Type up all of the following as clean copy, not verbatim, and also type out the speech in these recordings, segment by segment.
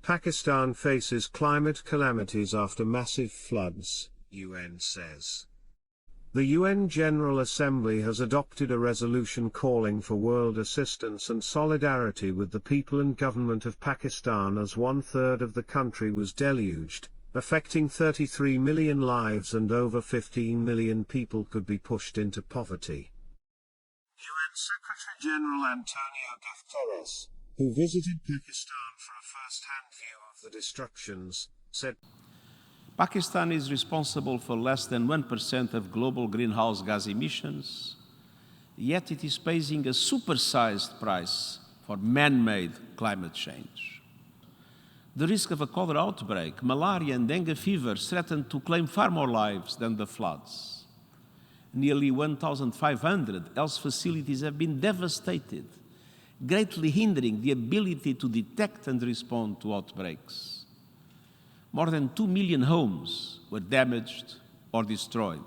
Pakistan faces climate calamities after massive floods, UN says. The UN General Assembly has adopted a resolution calling for world assistance and solidarity with the people and government of Pakistan as 1/3 of the country was deluged, affecting 33 million lives and over 15 million people could be pushed into poverty. UN Secretary-General Antonio Guterres, who visited Pakistan for a first-hand view of the destructions, said, Pakistan is responsible for less than 1% of global greenhouse gas emissions, yet it is paying a supersized price for man-made climate change. The risk of a cholera outbreak, malaria and dengue fever threaten to claim far more lives than the floods. Nearly 1,500 health facilities have been devastated, greatly hindering the ability to detect and respond to outbreaks. More than 2 million homes were damaged or destroyed.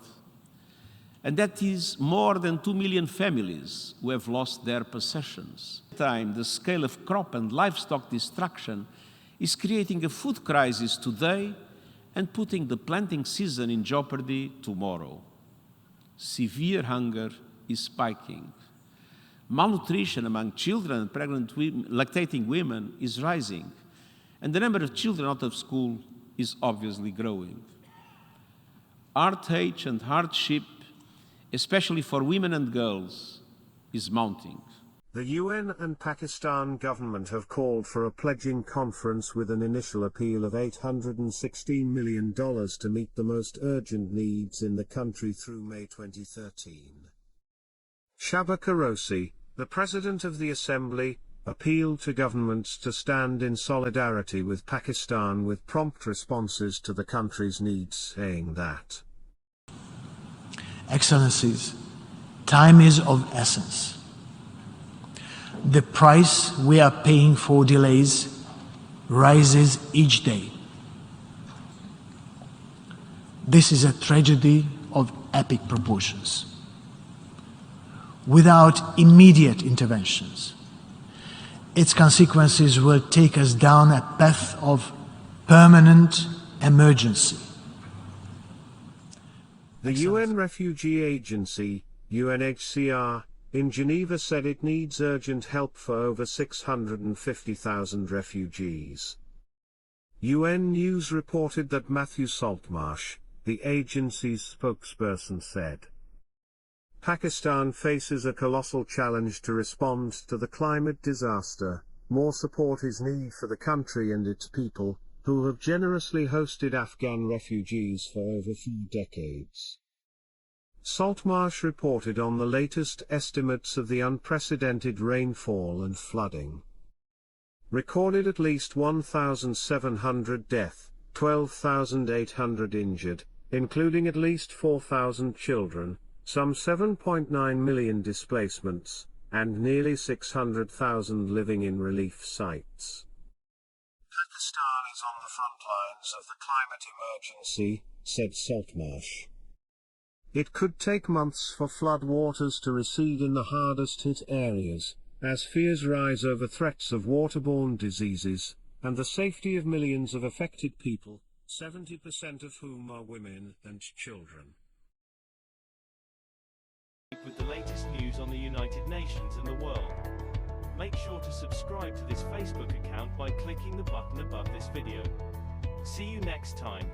And that is more than 2 million families who have lost their possessions. At the same time, the scale of crop and livestock destruction is creating a food crisis today and putting the planting season in jeopardy tomorrow. Severe hunger is spiking. Malnutrition among children and pregnant women, lactating women is rising, and the number of children out of school is obviously growing. Heartache and hardship, especially for women and girls, is mounting. The UN and Pakistan government have called for a pledging conference with an initial appeal of $816 million to meet the most urgent needs in the country through May 2013. Shaba Qureshi, the President of the Assembly, appealed to governments to stand in solidarity with Pakistan with prompt responses to the country's needs, saying that, Excellencies, time is of essence. The price we are paying for delays rises each day. This is a tragedy of epic proportions. Without immediate interventions, its consequences will take us down a path of permanent emergency. The UN Refugee Agency, UNHCR, in Geneva said it needs urgent help for over 650,000 refugees. UN News reported that Matthew Saltmarsh, the agency's spokesperson, said, Pakistan faces a colossal challenge to respond to the climate disaster. More support is needed for the country and its people, who have generously hosted Afghan refugees for over 4 decades. Saltmarsh reported on the latest estimates of the unprecedented rainfall and flooding. Recorded at least 1,700 deaths, 12,800 injured, including at least 4,000 children, some 7.9 million displacements, and nearly 600,000 living in relief sites. Pakistan is on the front lines of the climate emergency, said Saltmarsh. It could take months for flood waters to recede in the hardest hit areas, as fears rise over threats of waterborne diseases, and the safety of millions of affected people, 70% of whom are women and children. With the latest news on the United Nations and the world. Make sure to subscribe to this Facebook account by clicking the button above this video. See you next time.